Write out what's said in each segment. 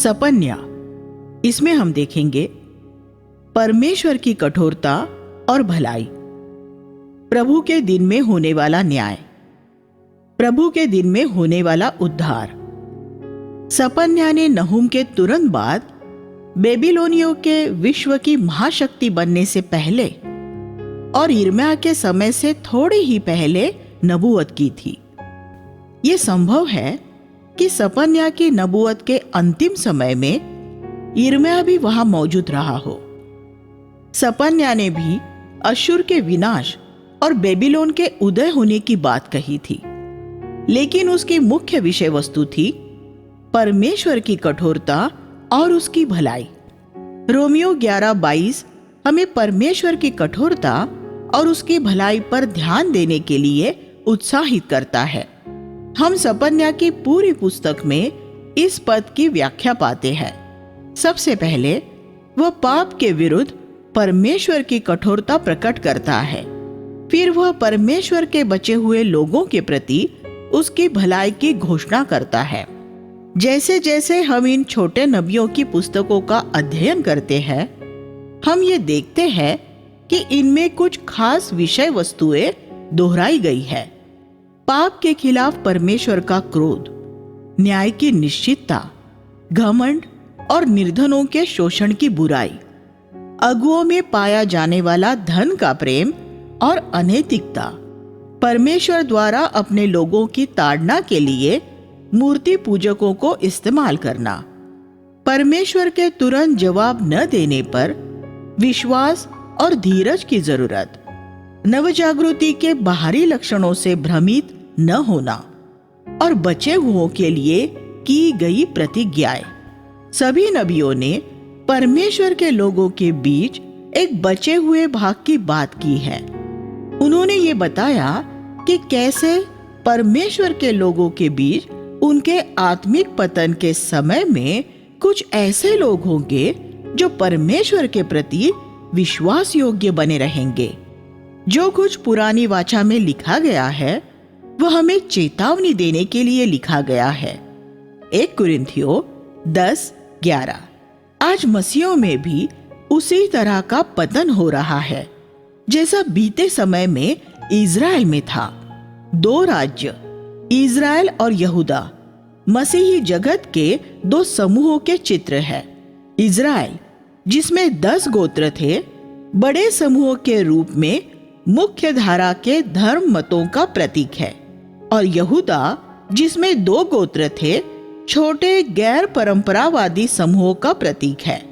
सपन्या, इसमें हम देखेंगे परमेश्वर की कठोरता और भलाई, प्रभु के दिन में होने वाला न्याय, प्रभु के दिन में होने वाला उद्धार। सपन्या ने नहूम के तुरंत बाद बेबीलोनियों के विश्व की महाशक्ति बनने से पहले और यिर्मयाह के समय से थोड़े ही पहले नबूवत की थी। यह संभव है कि सपन्या की नबूवत के अंतिम समय में यिर्मयाह भी वहां मौजूद रहा हो। सपन्या ने भी अश्शूर के विनाश और बेबीलोन के उदय होने की बात कही थी, लेकिन उसकी मुख्य विषय वस्तु थी परमेश्वर की कठोरता और उसकी भलाई। रोमियो 11:22 हमें परमेश्वर की कठोरता और उसकी भलाई पर ध्यान देने के लिए उत्साहित करता है। हम सपन्या की पूरी पुस्तक में इस पद की व्याख्या पाते हैं। सबसे पहले वह पाप के विरुद्ध परमेश्वर की कठोरता प्रकट करता है, फिर वह परमेश्वर के बचे हुए लोगों के प्रति उसकी भलाई की घोषणा करता है। जैसे जैसे हम इन छोटे नबियों की पुस्तकों का अध्ययन करते हैं, हम ये देखते हैं कि इनमें कुछ खास विषय वस्तुएं दोहराई गई है। पाप के खिलाफ परमेश्वर का क्रोध, न्याय की निश्चितता, घमंड और निर्धनों के शोषण की बुराई, अगुओं में पाया जाने वाला धन का प्रेम और अनैतिकता, परमेश्वर द्वारा अपने लोगों की ताड़ना के लिए मूर्ति पूजकों को इस्तेमाल करना, परमेश्वर के तुरंत जवाब न देने पर विश्वास और धीरज की जरूरत, नवजागृति के बाहरी लक्षणों से भ्रमित न होना और बचे हुओं के लिए की गई प्रतिज्ञाएं। सभी नबियों ने परमेश्वर के लोगों के बीच एक बचे हुए भाग की बात की है। उन्होंने ये बताया कि कैसे परमेश्वर के लोगों के बीच उनके आत्मिक पतन के समय में कुछ ऐसे लोग होंगे जो परमेश्वर के प्रति विश्वास योग्य बने रहेंगे। जो कुछ पुरानी वाचा में लिखा गया है वह हमें चेतावनी देने के लिए लिखा गया है। 1 कुरिन्थियों 10:11। आज मसीहों में भी उसी तरह का पतन हो रहा है जैसा बीते समय में इज़राइल में था। 2 राज्य, इज़राइल और यहूदा, मसीही जगत के 2 समूहों के चित्र है। इज़राइल, जिसमें 10 गोत्र थे, बड़े समूहों के रूप में मुख्य धारा के धर्म मतों का प्रतीक है, और यहूदा, जिसमें 2 गोत्र थे, छोटे गैर परंपरावादी समूहों का प्रतीक है।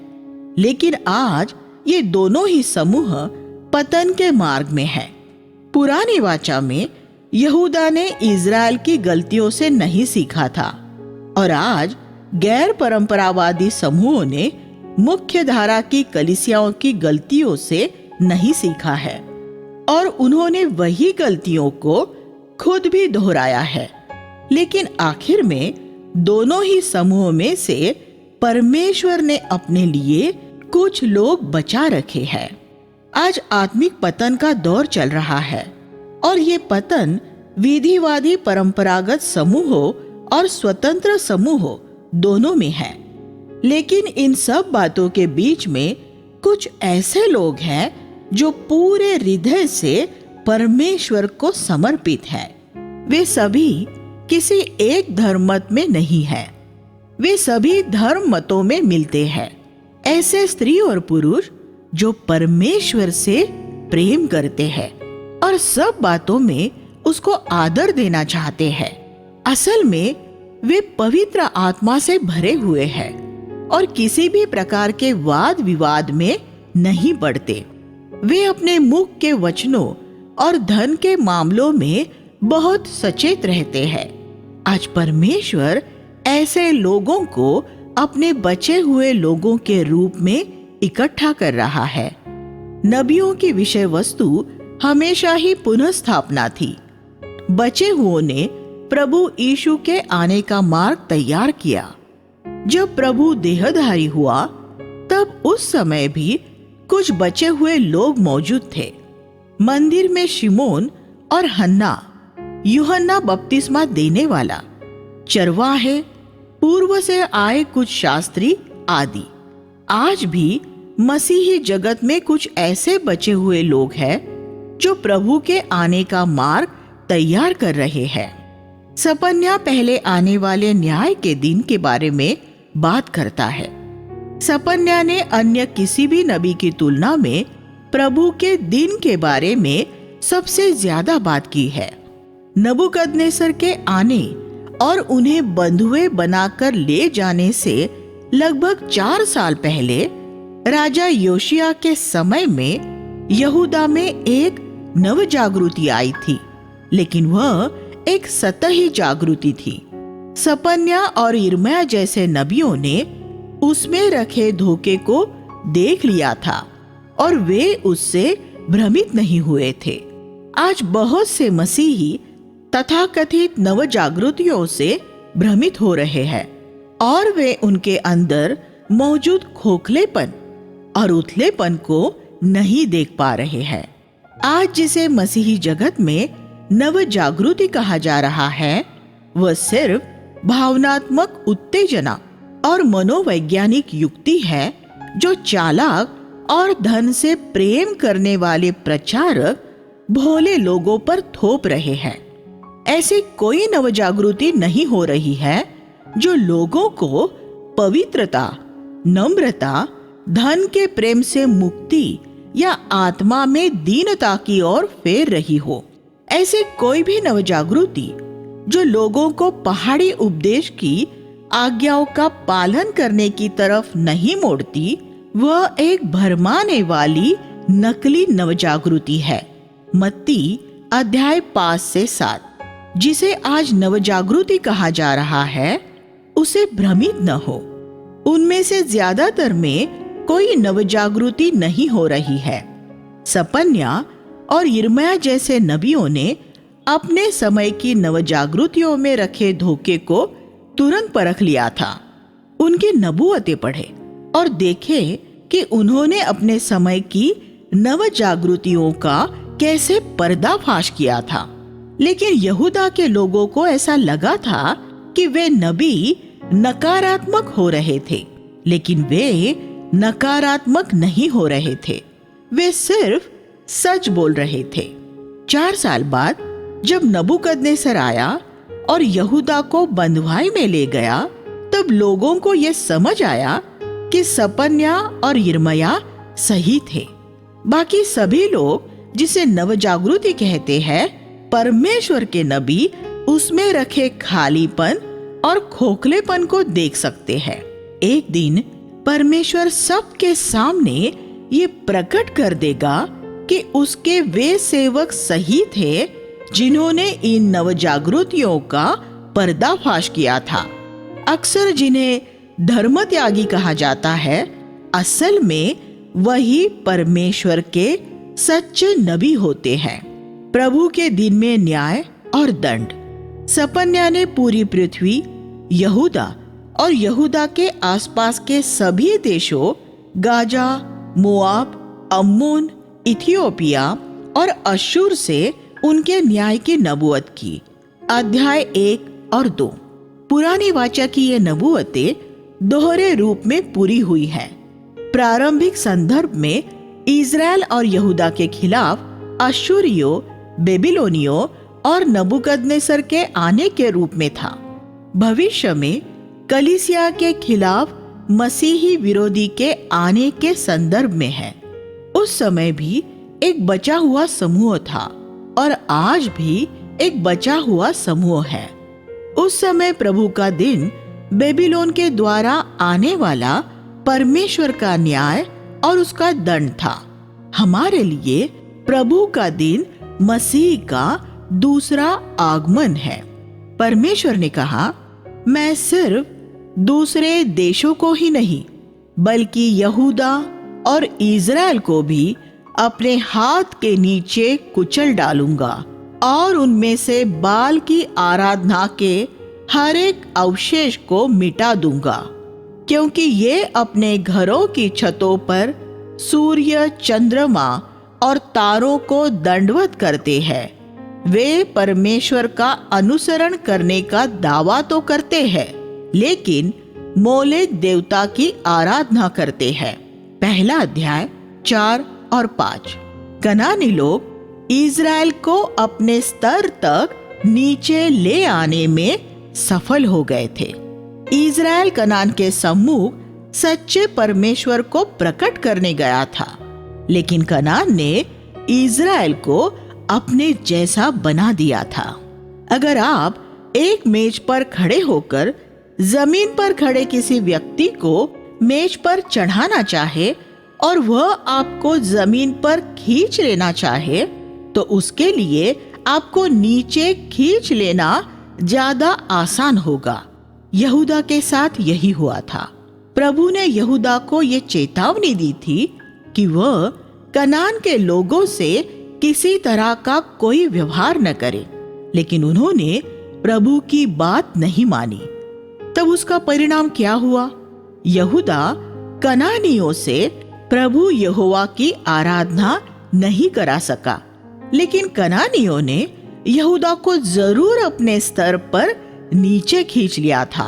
लेकिन आज ये दोनों ही समूह पतन के मार्ग में हैं। पुरानी वाचा में यहूदा ने इज़राइल की गलतियों से नहीं सीखा था, और आज गैर परंपरावादी समूहों ने मुख्य धारा की कलीसियाओं की गलतियों से नहीं सीखा है, और उन्होंने वही गलतियों को खुद भी दोहराया है। लेकिन आखिर में दोनों ही समूहों में से परमेश्वर ने अपने लिए कुछ लोग बचा रखे हैं। आज आत्मिक पतन का दौर चल रहा है, और ये पतन विधिवादी परंपरागत समूहों और स्वतंत्र समूहों दोनों में है। लेकिन इन सब बातों के बीच में कुछ ऐसे लोग हैं जो पूरे हृदय से परमेश्वर को समर्पित हैं। वे सभी किसी एक धर्म मत में नहीं हैं, वे सभी धर्म मतों में मिलते हैं। ऐसे स्त्री और पुरुष जो परमेश्वर से प्रेम करते हैं और सब बातों में उसको आदर देना चाहते हैं। असल में वे पवित्र आत्मा से भरे हुए हैं और किसी भी प्रकार के वाद विवाद में नहीं पड़ते। वे अपने मुख के वचनों और धन के मामलों में बहुत सचेत रहते हैं। आज परमेश्वर ऐसे लोगों को अपने बचे हुए लोगों के रूप में इकट्ठा कर रहा है। नबियों की विषय वस्तु हमेशा ही पुनः थी। बचे हुओं ने प्रभु यीशु के आने का मार्ग तैयार किया। जब प्रभु देहधारी हुआ तब उस समय भी कुछ बचे हुए लोग मौजूद थे। मंदिर में शिमोन और हन्ना, यूहन्ना बपतिस्मा देने वाला, चरवाहे, पूर्व से आए कुछ शास्त्री आदि। आज भी मसीही जगत में कुछ ऐसे बचे हुए लोग हैं जो प्रभु के आने का मार्ग तैयार कर रहे हैं। सपन्या पहले आने वाले न्याय के दिन के बारे में बात करता है। सपन्या ने अन्य किसी भी नबी की तुलना में प्रभु के दिन के बारे में सबसे ज्यादा बात की है। नबूकदनेस्सर के आने और उन्हें बंधुए बनाकर ले जाने से लगभग 4 साल पहले राजा योशिया के समय में यहूदा में एक नव जागृति आई थी, लेकिन वह एक सतही जागृति थी। सपन्या और यिर्मयाह जैसे नबियों ने उसमें रखे धोखे को देख लिया था और वे उससे भ्रमित नहीं हुए थे। आज बहुत से मसीही तथाकथित नव जागृतियों से भ्रमित हो रहे हैं और वे उनके अंदर मौजूद खोखलेपन और उथलेपन को नहीं देख पा रहे हैं। आज जिसे मसीही जगत में नव जागृति कहा जा रहा है, वह सिर्फ भावनात्मक उत्तेजना और मनोवैज्ञानिक युक्ति है जो चालाक और धन से प्रेम करने वाले प्रचारक भोले लोगों पर थोप रहे हैं। ऐसी कोई नवजागृति नहीं हो रही है जो लोगों को पवित्रता, नम्रता, धन के प्रेम से मुक्ति या आत्मा में दीनता की ओर फेर रही हो। ऐसी कोई भी नवजागृति जो लोगों को पहाड़ी उपदेश की आज्ञाओं का पालन करने की तरफ नहीं मोड़ती, वह एक भरमाने वाली नकली नवजागृति है। मत्ती अध्याय 5 से 7 जिसे आज नवजागृति कहा जा रहा है, उसे भ्रमित न हो। उनमें से ज्यादातर में कोई नवजागृति नहीं हो रही है। सपन्या और यिर्मयाह जैसे नबियों ने अपने समय की नवजागृतियों में रखे धोखे को तुरंत परख लिया था। उनकी नबूवतें पढ़े और देखे कि उन्होंने अपने समय की नवजागृतियों का कैसे पर्दाफाश किया था। लेकिन यहूदा के लोगों को ऐसा लगा था कि वे नबी नकारात्मक हो रहे थे, लेकिन वे नकारात्मक नहीं हो रहे थे, वे सिर्फ सच बोल रहे थे। 4 साल बाद जब नबूकदनेस्सर आया और यहूदा को बंधुआई में ले गया, तब लोगों को यह समझ आया कि सपन्या और यिर्मयाह सही थे। बाकी सभी लोग जिसे नवजागृति कहते हैं, परमेश्वर के नबी उसमें रखे खालीपन और खोखलेपन को देख सकते हैं। एक दिन परमेश्वर सबके सामने ये प्रकट कर देगा कि उसके वे सेवक सही थे जिन्होंने इन नवजागृतियों का पर्दाफाश किया था। अक्सर जिन्हें धर्मत्यागी कहा जाता है, असल में वही परमेश्वर के सच्चे नबी होते हैं। प्रभु के दिन में न्याय और दंड। सपन्या ने पूरी पृथ्वी, यहूदा और यहूदा के आसपास के सभी देशों, गाजा, मोआब, अम्मोन, इथियोपिया और अश्शूर से उनके न्याय की नबूवत की। अध्याय 1 और 2। पुरानी वाचा की ये नबूवतें दोहरे रूप में पूरी हुई है। प्रारंभिक संदर्भ में इज़राइल और यहूदा के खिलाफ अश्शूरियों, बेबीलोनियों और नबूकदनेस्सर के आने के रूप में था। भविष्य में कलीसिया के खिलाफ मसीही विरोधी के आने के संदर्भ में है। उस समय भी एक बचा हुआ समूह था और आज भी एक बचा हुआ समूह है। उस समय प्रभु का दिन बेबीलोन के द्वारा आने वाला परमेश्वर का न्याय और उसका दंड था। हमारे लिए प्रभु का दिन मसीह का दूसरा आगमन है। परमेश्वर ने कहा, मैं सिर्फ दूसरे देशों को ही नहीं बल्कि यहूदा और इज़राइल को भी अपने हाथ के नीचे कुचल डालूंगा और उनमें से बाल की आराधना के हर एक अवशेष को मिटा दूंगा, क्योंकि ये अपने घरों की छतों पर सूर्य, चंद्रमा और तारों को दंडवत करते हैं। वे परमेश्वर का अनुसरण करने का दावा तो करते हैं, लेकिन मोलेक देवता की आराधना करते हैं। पहला अध्याय 4 और 5। कनानी लोग इज़राइल को अपने स्तर तक नीचे ले आने में सफल हो गए थे। इज़राइल कनान के सम्मुख सच्चे परमेश्वर को प्रकट करने गया था, लेकिन कनान ने इज़राइल को अपने जैसा बना दिया था। अगर आप एक मेज पर खड़े होकर जमीन पर खड़े किसी व्यक्ति को मेज पर चढ़ाना चाहे और वह आपको जमीन पर खींच लेना चाहे, तो उसके लिए आपको नीचे खींच लेना ज्यादा आसान होगा। यहूदा के साथ यही हुआ था। प्रभु ने यहूदा को ये चेतावनी दी थी कि वह कनान के लोगों से किसी तरह का कोई व्यवहार न करे, लेकिन उन्होंने प्रभु की बात नहीं मानी। तब उसका परिणाम क्या हुआ? यहूदा कनानियों से प्रभु यहोवा की आराधना नहीं करा सका, लेकिन कनानियों ने यहूदा को जरूर अपने स्तर पर नीचे खींच लिया था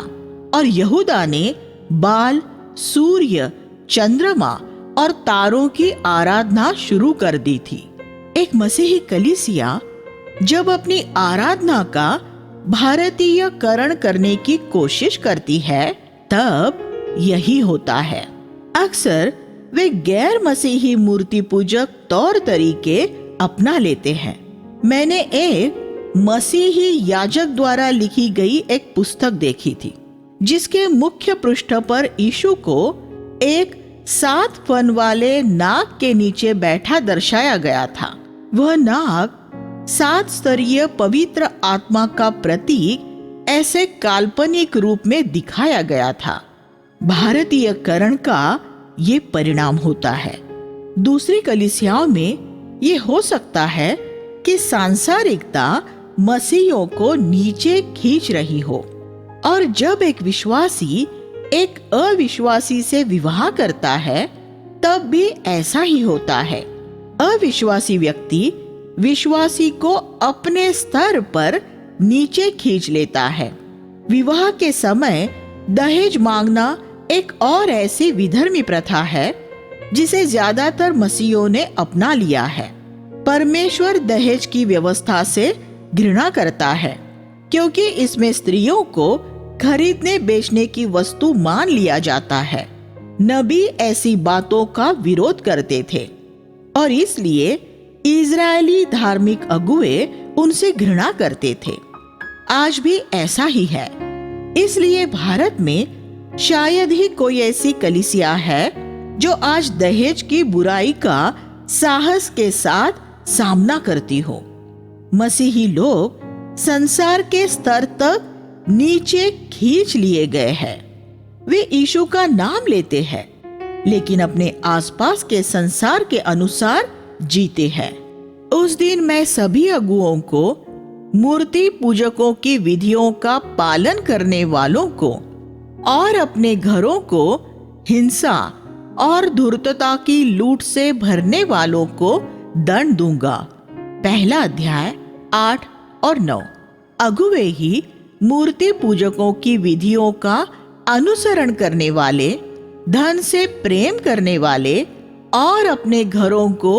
और यहूदा ने बाल, सूर्य, चंद्रमा और तारों की आराधना शुरू कर दी थी। एक मसीही कलीसिया जब अपनी आराधना का भारतीयकरण करने की कोशिश करती है, तब यही होता है। अक्सर वे गैर मसीही मूर्ति पूजक तौर तरीके अपना लेते हैं। मैंने एक मसीही याजक द्वारा लिखी गई एक पुस्तक देखी थी, जिसके मुख्य पृष्ठ पर यीशु को एक 7 फन वाले नाग के नीचे बैठा दर्शाया गया था। वह नाग 7 स्तरीय पवित्र आत्मा का प्रतीक ऐसे काल्पनिक रूप में दिखाया गया था। भारतीयकरण का ये परिणाम होता है। दूसरी कलीसियाओं में ये हो सकता है कि सांसारिकता मसीहियों को नीचे खींच रही हो, और जब एक विश्वासी एक अविश्वासी से विवाह करता है, तब भी ऐसा ही होता है। अविश्वासी व्यक्ति विश्वासी को अपने स्तर पर नीचे खींच लेता है। विवाह के समय दहेज मांगना एक और ऐसी विधर्मी प्रथा है जिसे ज्यादातर मसीहियों ने अपना लिया है। परमेश्वर दहेज की व्यवस्था से घृणा करता है, क्योंकि इसमें स्त्रियों को खरीदने बेचने की वस्तु मान लिया जाता है। नबी ऐसी बातों का विरोध करते थे और इसलिए इजरायली धार्मिक अगुए उनसे घृणा करते थे। आज भी ऐसा ही है। इसलिए भारत में शायद ही कोई ऐसी कलीसिया है जो आज दहेज की बुराई का साहस के साथ सामना करती हो। मसीही लोग संसार के स्तर तक नीचे खींच लिए गए हैं। वे यीशु का नाम लेते हैं, लेकिन अपने आसपास के संसार के अनुसार जीते हैं। उस दिन मैं सभी अगुओं को, मूर्ति पूजकों की विधियों का पालन करने वालों को और अपने घरों को हिंसा और धूर्तता की लूट से भरने वालों को दंड दूंगा। पहला अध्याय 8 और 9। अगुवे ही मूर्ति पूजकों की विधियों का अनुसरण करने वाले, धन से प्रेम करने वाले और अपने घरों को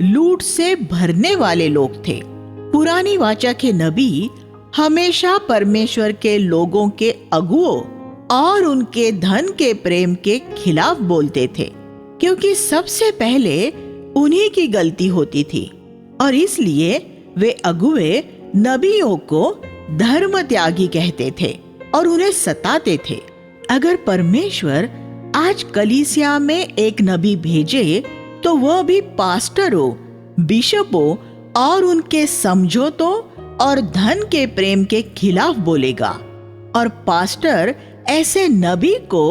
लूट से भरने वाले लोग थे। पुरानी वाचा के नबी हमेशा परमेश्वर के लोगों के अगुओं और उनके धन के प्रेम के खिलाफ बोलते थे, क्योंकि सबसे पहले उन्हीं की गलती होती थी और इसलिए वे अगुए नबियों को धर्म त्यागी कहते थे और उन्हें सताते थे। अगर परमेश्वर आज कलीसिया में एक नबी भेजे, तो वह भी पास्टरों, बिशपों और उनके समझौतों और धन के प्रेम के खिलाफ बोलेगा, और पास्टर ऐसे नबी को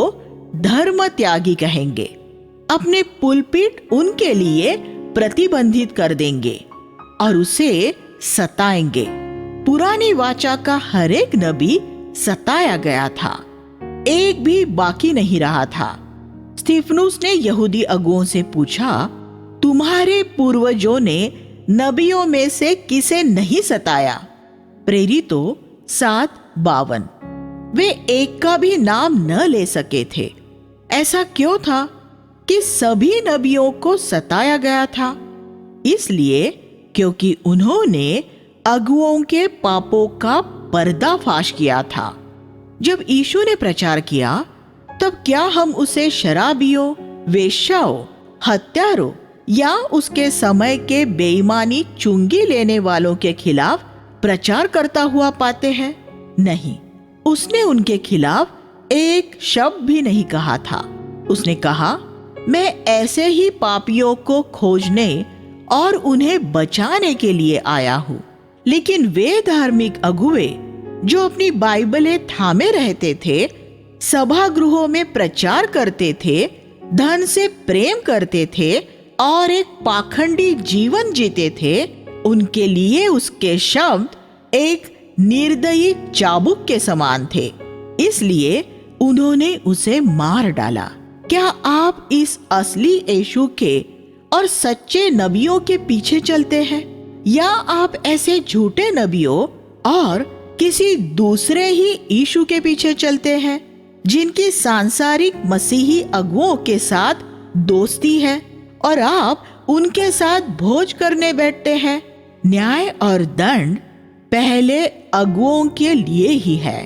धर्म त्यागी कहेंगे। अपने पुलपिट उनके लिए प्रतिबंधित कर देंगे और उसे सताएंगे। पुरानी वाचा का हर एक नबी सताया गया था, एक भी बाकी नहीं रहा था। स्तिफनुस ने यहूदी अगुओं से पूछा, तुम्हारे पूर्वजों ने नबियों में से किसे नहीं सताया? प्रेरितों 7:52। वे एक का भी नाम न ले सके थे। ऐसा क्यों था कि सभी नबियों को सताया गया था? इसलिए क्योंकि उन्होंने अगुओं के पापों का पर्दाफाश किया था। जब यीशु ने प्रचार किया, तब क्या हम उसे शराबियों, वेश्याओं, हत्यारों या उसके समय के बेईमानी चुंगी लेने वालों के खिलाफ प्रचार करता हुआ पाते हैं? नहीं, उसने उनके खिलाफ एक शब्द भी नहीं कहा था। उसने कहा, मैं ऐसे ही पापियों को खोजने और उन्हें बचाने के लिए आया हूं। लेकिन वे धार्मिक अगुवे जो अपनी बाइबलें थामे रहते थे, सभागृहों में प्रचार करते थे, धन से प्रेम करते थे और एक पाखंडी जीवन जीते थे, उनके लिए उसके शब्द एक निर्दयी चाबुक के समान थे। इसलिए उन्होंने उसे मार डाला। क्या आप इस असली यीशु के और सच्चे नबियों के पीछे चलते हैं, या आप ऐसे झूठे नबियों और किसी दूसरे ही यीशु के पीछे चलते हैं जिनकी सांसारिक मसीही अगुओं के साथ दोस्ती है और आप उनके साथ भोज करने बैठते हैं? न्याय और दंड पहले अगुओं के लिए ही है।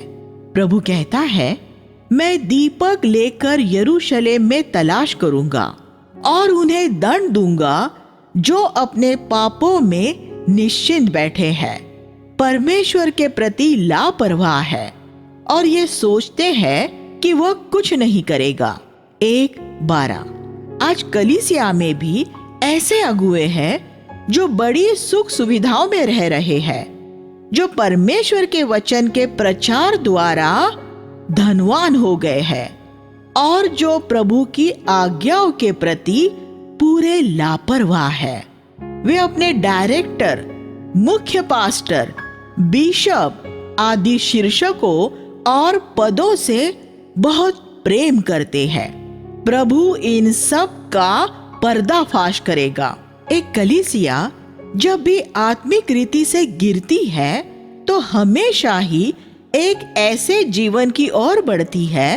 प्रभु कहता है, मैं दीपक लेकर यरूशलेम में तलाश करूंगा और उन्हें दंड दूंगा जो अपने पापों में निश्चिंत बैठे हैं, परमेश्वर के प्रति लापरवाह है और ये सोचते हैं कि वह कुछ नहीं करेगा। 1:12। आज कलीसिया में भी ऐसे अगुए हैं जो बड़ी सुख सुविधाओं में रह रहे हैं, जो परमेश्वर के वचन के प्रचार द्वारा धनवान हो गए हैं और जो प्रभु की आज्ञाओं के प्रति पूरे लापरवाह है। वे अपने डायरेक्टर, मुख्य पास्टर, बिशप आदि शीर्षकों और पदों से बहुत प्रेम करते हैं। प्रभु इन सब का पर्दाफाश करेगा। एक कलीसिया जब भी आत्मिक रीति से गिरती है तो हमेशा ही एक ऐसे जीवन की ओर बढ़ती है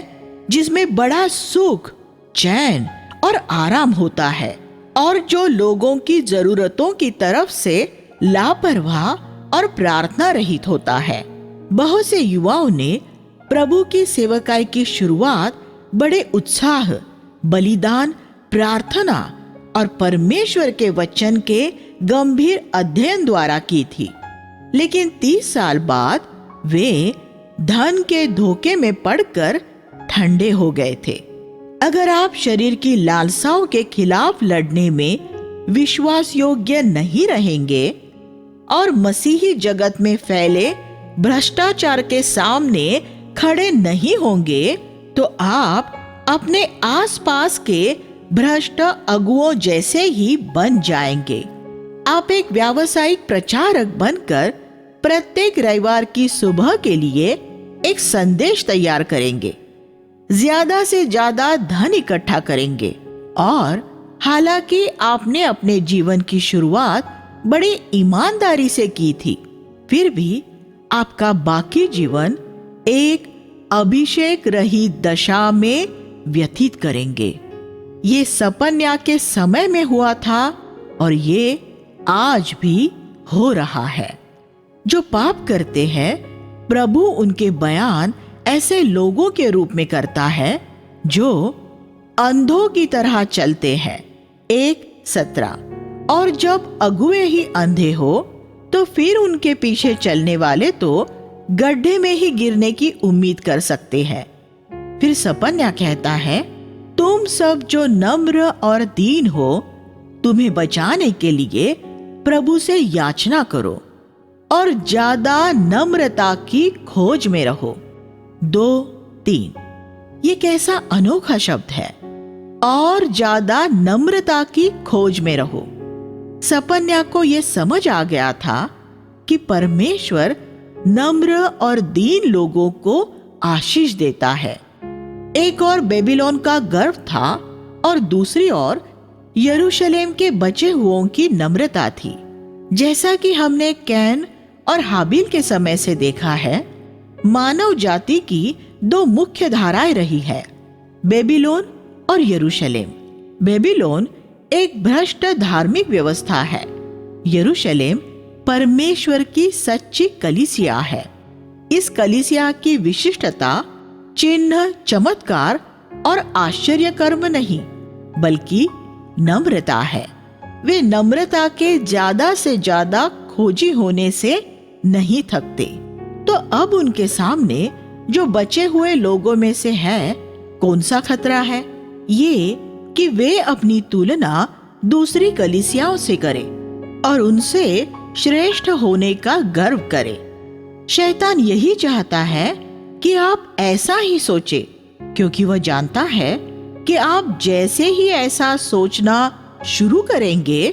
जिसमें बड़ा सुख, चैन और आराम होता है और जो लोगों की जरूरतों की तरफ से लापरवाह और प्रार्थना रहित होता है। बहुत से युवाओं ने प्रभु की सेवकाई की शुरुआत बड़े उत्साह, बलिदान, प्रार्थना और परमेश्वर के वचन के गंभीर अध्ययन द्वारा की थी। लेकिन 30 साल बाद वे धन के धोखे में पड़कर ठंडे हो गए थे। अगर आप शरीर की लालसाओं के खिलाफ लड़ने में विश्वास योग्य नहीं रहेंगे और मसीही जगत में फैले भ्रष्टाचार के सामने खड़े नहीं होंगे, तो आप अपने आसपास के भ्रष्ट अगुओं जैसे ही बन जाएंगे। आप एक व्यावसायिक प्रचारक बनकर प्रत्येक रविवार की सुबह के लिए एक संदेश तैयार करेंगे, ज्यादा से ज्यादा धन इकट्ठा करेंगे और हालांकि आपने अपने जीवन की शुरुआत बड़ी ईमानदारी से की थी, फिर भी आपका बाकी जीवन एक अभिषेक रहित दशा में व्यतीत करेंगे। ये सपन्या के समय में हुआ था और ये आज भी हो रहा है। जो पाप करते हैं, प्रभु उनके बयान ऐसे लोगों के रूप में करता है जो अंधों की तरह चलते हैं। 1:17। और जब अगुए ही अंधे हो तो फिर उनके पीछे चलने वाले तो गड्ढे में ही गिरने की उम्मीद कर सकते हैं। फिर सपन्या कहता है, तुम सब जो नम्र और दीन हो, तुम्हें बचाने के लिए प्रभु से याचना करो और ज्यादा नम्रता की खोज में रहो। 2:3। ये कैसा अनोखा शब्द है, और ज्यादा नम्रता की खोज में रहो। सपन्या को यह समझ आ गया था कि परमेश्वर नम्र और दीन लोगों को आशीष देता है। एक और बेबीलोन का गर्व था और दूसरी ओर यरूशलेम के बचे हुओं की नम्रता थी। जैसा कि हमने कैन और हाबिल के समय से देखा है, मानव जाति की दो मुख्य धाराएं रही है, बेबीलोन और यरूशलेम। बेबीलोन एक भ्रष्ट धार्मिक व्यवस्था है। यरूशलेम परमेश्वर की सच्ची कलीसिया है। इस कलीसिया की विशिष्टता चिन्ह, चमत्कार और आश्चर्य कर्म नहीं, बल्कि नम्रता है। वे नम्रता के ज्यादा से ज्यादा खोजी होने से नहीं थकते। तो अब उनके सामने जो बचे हुए लोगों में से है, कौन सा खतरा है? ये कि वे अपनी तुलना दूसरी कलीसियाओं से करें और उनसे श्रेष्ठ होने का गर्व करें। शैतान यही चाहता है कि आप ऐसा ही सोचें, क्योंकि वह जानता है कि आप जैसे ही ऐसा सोचना शुरू करेंगे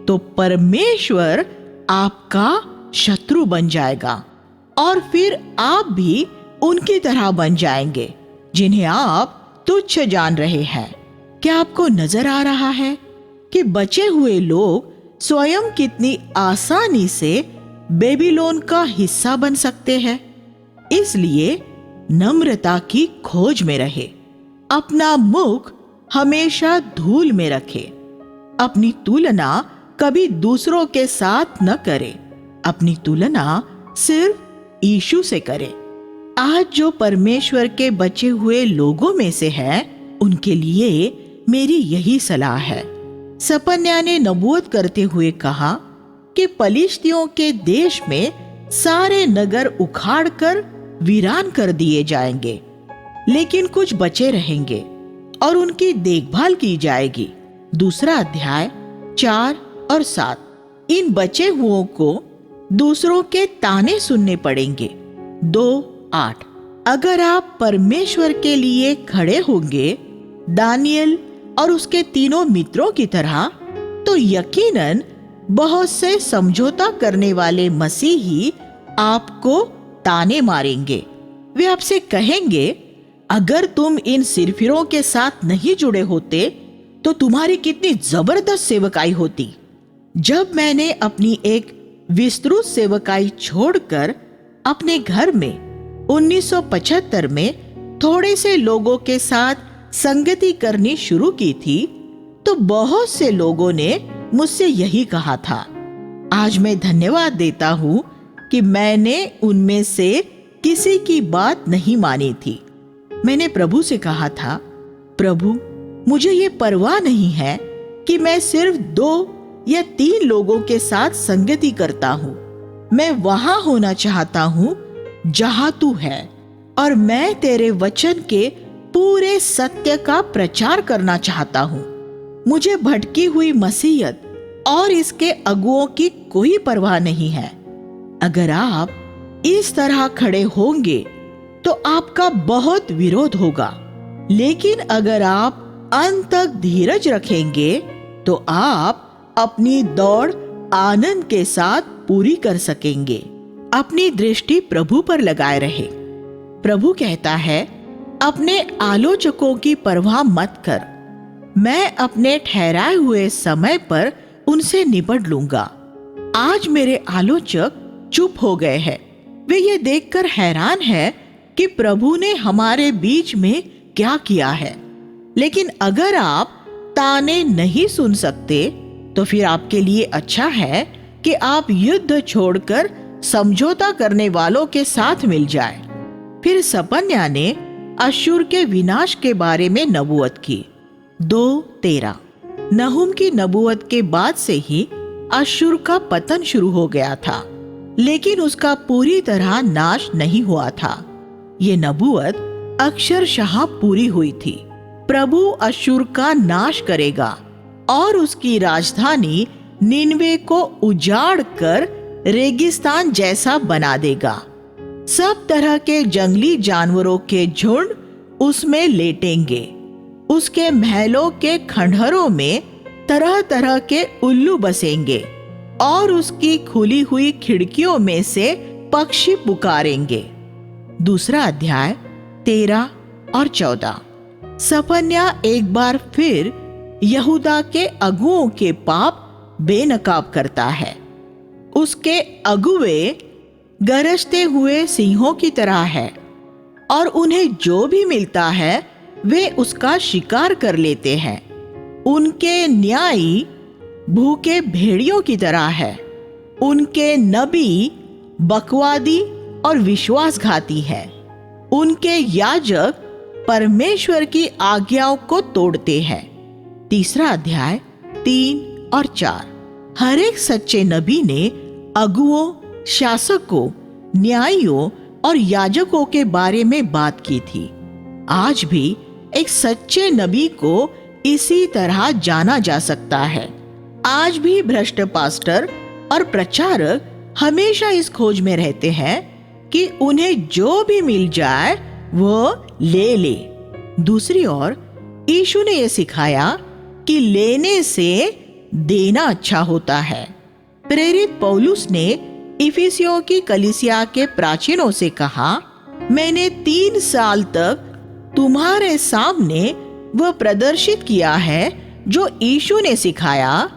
तो परमेश्वर आपका शत्रु बन जाएगा और फिर आप भी उनकी तरह बन जाएंगे जिन्हें आप तुच्छ जान रहे हैं। क्या आपको नजर आ रहा है कि बचे हुए लोग स्वयं कितनी आसानी से बेबीलोन का हिस्सा बन सकते हैं? इसलिए नम्रता की खोज में रहे, अपना मुख हमेशा धूल में रखे, अपनी तुलना कभी दूसरों के साथ न करे, अपनी तुलना सिर्फ यीशु से करे। आज जो परमेश्वर के बचे हुए लोगों में से है, उनके लिए मेरी यही सलाह है। सपन्याह ने नबूवत करते हुए कहा कि पलिश्तियों के देश में सारे नगर उखाड़कर वीरान कर दिए जाएंगे, लेकिन कुछ बचे रहेंगे और उनकी देखभाल की जाएगी। दूसरा अध्याय 4 और 7। इन बचे हुओं को दूसरों के ताने सुनने पड़ेंगे। 2:8। अगर आप परमेश्वर के लिए खड़े होंगे दानियल और उसके तीनों मित्रों की तरह, तो यकीनन बहुत से समझौता करने वाले मसीही आपको ताने मारेंगे। वे आपसे कहेंगे, अगर तुम इन सिरफिरों के साथ नहीं जुड़े होते तो तुम्हारी कितनी जबरदस्त सेवकाई होती। जब मैंने अपनी एक विस्तृत सेवकाई छोड़कर अपने घर में 1975 में थोड़े से लोगों के साथ संगति करनी शुरू की थी, तो बहुत से लोगों ने मुझसे यही कहा था। आज मैं धन्यवाद देता हूँ कि मैंने उनमें से किसी की बात नहीं मानी थी। मैंने प्रभु से कहा था, प्रभु, मुझे ये परवाह नहीं है कि मैं सिर्फ 2 या 3 लोगों के साथ संगति करता हूँ। मैं वहां होना चाहता हूँ जहां तू है, और मैं तेरे वचन के पूरे सत्य का प्रचार करना चाहता हूँ। मुझे भटकी हुई मसीहत और इसके अगुओं की कोई परवाह नहीं है। अगर आप इस तरह खड़े होंगे तो आपका बहुत विरोध होगा, लेकिन अगर आप अंत तक धीरज रखेंगे तो आप अपनी दौड़ आनंद के साथ पूरी कर सकेंगे। अपनी दृष्टि प्रभु पर लगाए रहे। प्रभु कहता है, अपने आलोचकों की परवाह मत कर, मैं अपने ठहराए हुए समय पर उनसे निपट लूंगा। आज मेरे आलोचक चुप हो गए हैं। वे ये देखकर हैरान है कि प्रभु ने हमारे बीच में क्या किया है। लेकिन अगर आप ताने नहीं सुन सकते तो फिर आपके लिए अच्छा है कि आप युद्ध छोड़कर समझौता करने वालों के साथ मिल जाए। फिर सपन्याह ने अश्शूर के विनाश के बारे में नबूवत की। 2:13। नहूम की नबूवत के बाद से ही अश्शूर का पतन शुरू हो गया था, लेकिन उसका पूरी तरह नाश नहीं हुआ था। ये नबूवत अक्षरशः पूरी हुई थी। प्रभु अश्शूर का नाश करेगा और उसकी राजधानी निनवे को उजाड़ कर रेगिस्तान जैसा बना देगा। सब तरह के जंगली जानवरों के झुंड उसमें लेटेंगे। उसके महलों के खंडहरों में तरह तरह के उल्लू बसेंगे और उसकी खुली हुई खिड़कियों में से पक्षी पुकारेंगे। दूसरा अध्याय 13 और 14। सपन्याह एक बार फिर यहूदा के अगुओं के पाप बेनकाब करता है। उसके अगुए गरजते हुए सिंहों की तरह है, और उन्हें जो भी मिलता है वे उसका शिकार कर लेते हैं। उनके न्यायी भूखे भेड़ियों की तरह है। उनके नबी बकवादी और विश्वासघाती है। उनके याजक परमेश्वर की आज्ञाओं को तोड़ते हैं। 3 अध्याय 3 और 4। हर एक सच्चे नबी ने अगुओं, शासकों, न्यायियों और याजकों के बारे में बात की थी। आज भी एक सच्चे नबी को इसी तरह जाना जा सकता है। आज भी भ्रष्ट पास्टर और प्रचारक हमेशा इस खोज में रहते हैं कि उन्हें जो भी मिल जाए वो ले ले। दूसरी ओर यीशु ने यह सिखाया कि लेने से देना अच्छा होता है। प्रेरित पौलुस ने इफिसियों की कलीसिया के प्राचीनों से कहा, मैंने 3 साल तक तुम्हारे सामने वह प्रदर्शित किया है जो यीशु ने सिखाया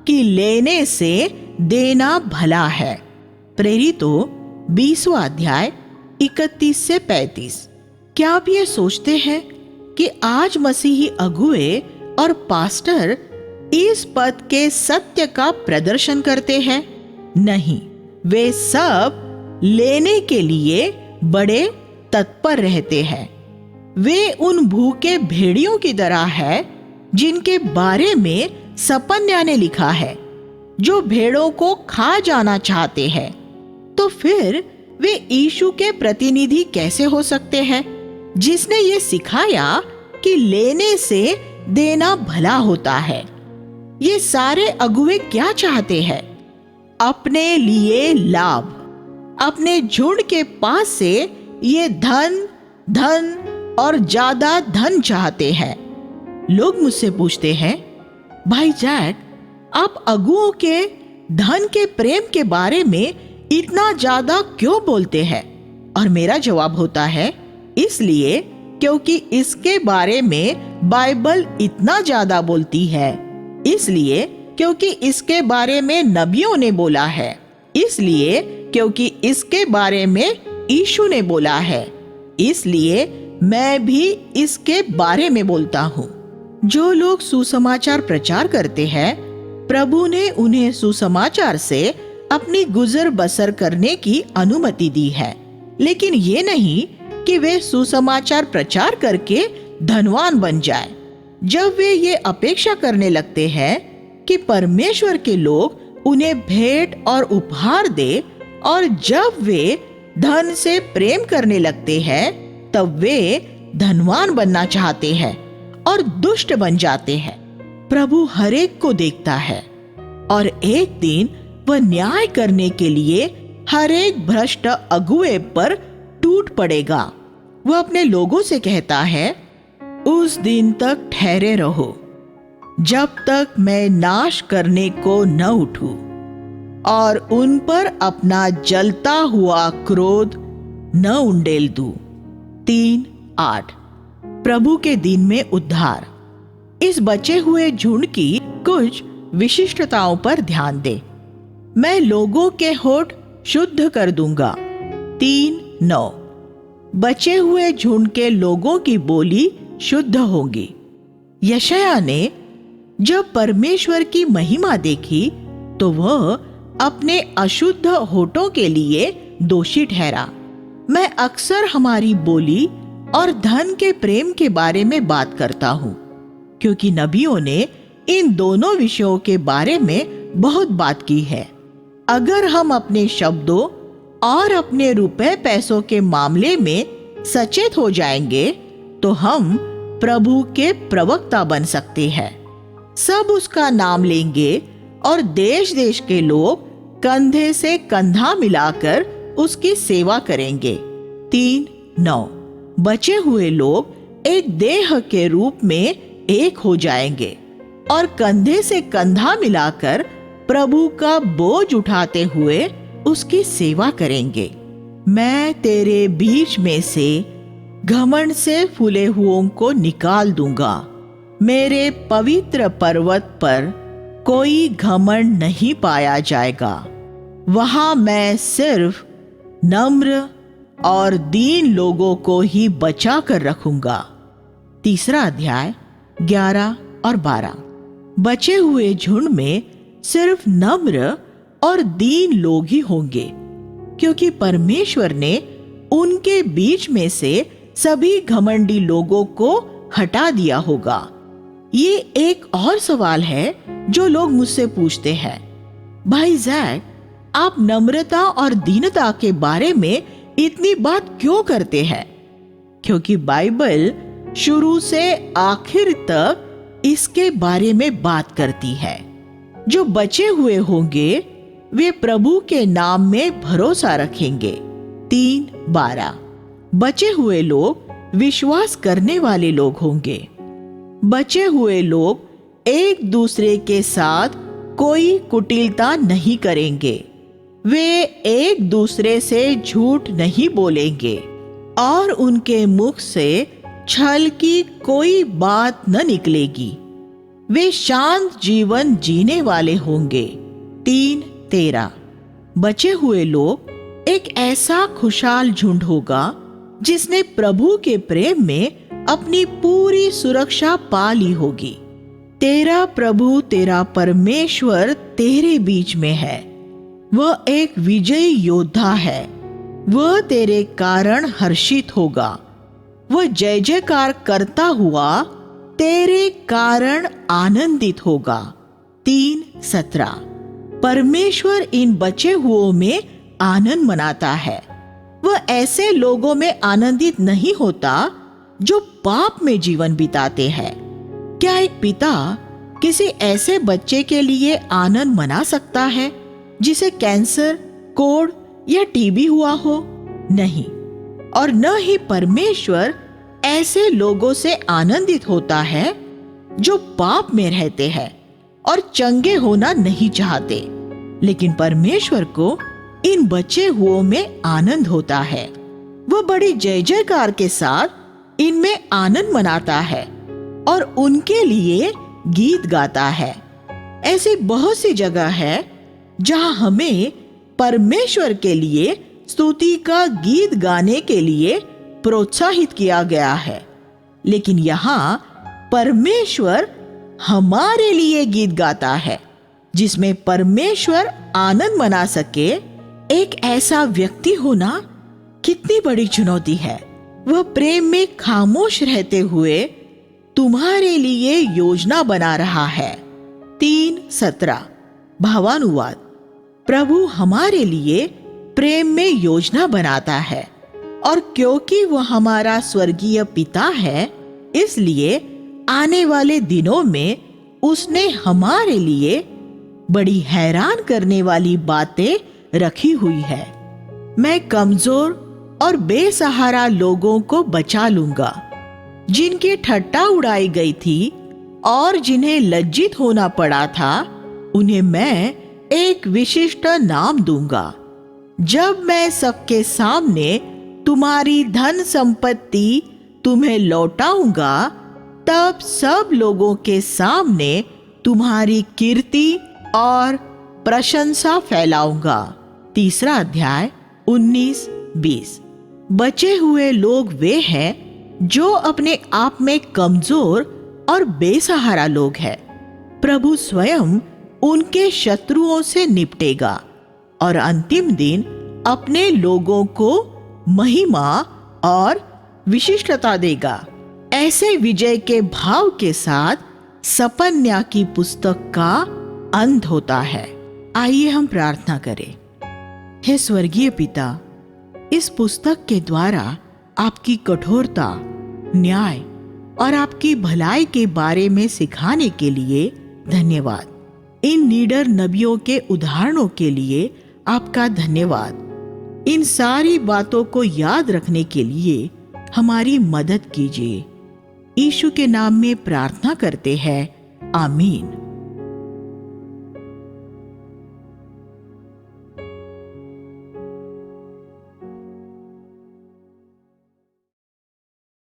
कि लेने से देना भला है। प्रेरितों 20वां अध्याय 31 से 35। क्या आप ये सोचते हैं कि आज मसीही अगुए और पास्टर इस पद के सत्य का प्रदर्शन करते हैं? नहीं, वे सब लेने के लिए बड़े तत्पर रहते हैं। वे उन भूखे भेड़ियों की तरह है जिनके बारे में सपन्या ने लिखा है, जो भेड़ों को खा जाना चाहते हैं। तो फिर वे यीशु के प्रतिनिधि कैसे हो सकते हैं, जिसने ये सिखाया कि लेने से देना भला होता है? ये सारे अगुवे क्या चाहते हैं? अपने लिए लाभ। अपने झुंड के पास से ये धन धन और ज्यादा धन चाहते हैं। लोग मुझसे पूछते हैं, भाई जैक, आप अगुओं के धन के प्रेम के बारे में इतना ज्यादा क्यों बोलते हैं? और मेरा जवाब होता है, इसलिए क्योंकि इसके बारे में बाइबल इतना ज्यादा बोलती है, इसलिए क्योंकि इसके बारे में नबियों ने बोला है, इसलिए क्योंकि इसके बारे में यीशु ने बोला है, इसलिए मैं भी इसके बारे में बोलता हूँ। जो लोग सुसमाचार प्रचार करते हैं, प्रभु ने उन्हें सुसमाचार से अपनी गुजर बसर करने की अनुमति दी है, लेकिन ये नहीं कि वे सुसमाचार प्रचार करके धनवान बन जाए। जब वे ये अपेक्षा करने लगते हैं कि परमेश्वर के लोग उन्हें भेंट और उपहार दे, और जब वे धन से प्रेम करने लगते हैं, तब वे धनवान बनना चाहते हैं और दुष्ट बन जाते हैं। प्रभु हर एक को देखता है और एक दिन वह न्याय करने के लिए हर एक भ्रष्ट अगुए पर टूट पड़ेगा। वह अपने लोगों से कहता है, उस दिन तक ठहरे रहो जब तक मैं नाश करने को न उठूं और उन पर अपना जलता हुआ क्रोध न उंडेल दूं। 3:8। प्रभु के दिन में उद्धार। इस बचे हुए झुंड की कुछ विशिष्टताओं पर ध्यान दे। मैं लोगों के होठ शुद्ध कर दूंगा। 3:9। बचे हुए झुंड के लोगों की बोली शुद्ध होगी। यशायाह ने जब परमेश्वर की महिमा देखी तो वह अपने अशुद्ध होठों के लिए दोषी ठहरा। मैं अक्सर हमारी बोली और धन के प्रेम के बारे में बात करता हूँ, क्योंकि नबियों ने इन दोनों विषयों के बारे में बहुत बात की है। अगर हम अपने शब्दों और अपने रुपए पैसों के मामले में सचेत हो जाएंगे तो हम प्रभु के प्रवक्ता बन सकते हैं। सब उसका नाम लेंगे और देश देश के लोग कंधे से कंधा मिलाकर उसकी सेवा करेंगे। 3:9। बचे हुए लोग एक देह के रूप में एक हो जाएंगे और कंधे से कंधा मिलाकर प्रभु का बोझ उठाते हुए उसकी सेवा करेंगे। मैं तेरे बीच में से घमंड से फूले हुओं को निकाल दूंगा। मेरे पवित्र पर्वत पर कोई घमंड नहीं पाया जाएगा। वहां मैं सिर्फ नम्र और दीन लोगों को ही बचा कर रखूंगा। 3 अध्याय 11 और 12। बचे हुए झुंड में सिर्फ नम्र और दीन लोग ही होंगे, क्योंकि परमेश्वर ने उनके बीच में से सभी घमंडी लोगों को हटा दिया होगा। ये एक और सवाल है जो लोग मुझसे पूछते हैं, भाई जैक, आप नम्रता और दीनता के बारे में इतनी बात क्यों करते हैं? क्योंकि बाइबल शुरू से आखिर तक इसके बारे में बात करती है। जो बचे हुए होंगे वे प्रभु के नाम में भरोसा रखेंगे। 3:12। बचे हुए लोग विश्वास करने वाले लोग होंगे। बचे हुए लोग एक दूसरे के साथ कोई कुटिलता नहीं करेंगे। वे एक दूसरे से झूठ नहीं बोलेंगे और उनके मुख से छल की कोई बात न निकलेगी। वे शांत जीवन जीने वाले होंगे। 3:13। बचे हुए लोग एक ऐसा खुशहाल झुंड होगा जिसने प्रभु के प्रेम में अपनी पूरी सुरक्षा पा ली होगी। तेरा प्रभु तेरा परमेश्वर तेरे बीच में है। वह एक विजयी योद्धा है। वह तेरे कारण हर्षित होगा। वह जय जयकार करता हुआ तेरे कारण आनंदित होगा। 3:17। परमेश्वर इन बचे हुओं में आनंद मनाता है। वह ऐसे लोगों में आनंदित नहीं होता जो पाप में जीवन बिताते हैं। क्या एक पिता किसी ऐसे बच्चे के लिए आनंद मना सकता है जिसे कैंसर, कोढ़ या टीबी हुआ हो? नहीं। और न ही परमेश्वर ऐसे लोगों से आनंदित होता है जो पाप में रहते हैं और चंगे होना नहीं चाहते। लेकिन परमेश्वर को इन बचे हुओं में आनंद होता है। वह बड़ी जय जयकार के साथ इनमें आनंद मनाता है और उनके लिए गीत गाता है। ऐसी बहुत सी जगह है जहां हमें परमेश्वर के लिए स्तुति का गीत गाने के लिए प्रोत्साहित किया गया है। लेकिन यहाँ परमेश्वर हमारे लिए गीत गाता है जिसमें परमेश्वर आनंद मना सके। एक ऐसा व्यक्ति होना कितनी बड़ी चुनौती है। वह प्रेम में खामोश रहते हुए तुम्हारे लिए योजना बना रहा है। 3:17। भावानुवाद। प्रभु हमारे लिए प्रेम में योजना बनाता है और क्योंकि वह हमारा स्वर्गीय पिता है, इसलिए आने वाले दिनों में उसने हमारे लिए बड़ी हैरान करने वाली बातें रखी हुई है। मैं कमजोर और बेसहारा लोगों को बचा लूंगा, जिनकी ठट्टा उड़ाई गई थी और जिन्हें लज्जित होना पड़ा था। उन्हें मैं एक विशिष्ट नाम दूंगा। जब मैं सबके सामने तुम्हारी धन संपत्ति तुम्हें लौटाऊंगा, तब सब लोगों के सामने तुम्हारी कीर्ति और प्रशंसा फैलाऊंगा। 3 अध्याय 19-20। बचे हुए लोग वे हैं जो अपने आप में कमजोर और बेसहारा लोग हैं। प्रभु स्वयं उनके शत्रुओं से निपटेगा और अंतिम दिन अपने लोगों को महिमा और विशिष्टता देगा। ऐसे विजय के भाव के साथ सपन्या की पुस्तक का अंत होता है। आइए हम प्रार्थना करें। हे स्वर्गीय पिता, इस पुस्तक के द्वारा आपकी कठोरता, न्याय और आपकी भलाई के बारे में सिखाने के लिए धन्यवाद। इन नीडर नबियों के उदाहरणों के लिए आपका धन्यवाद। इन सारी बातों को याद रखने के लिए हमारी मदद कीजिए। यीशु के नाम में प्रार्थना करते हैं, आमीन।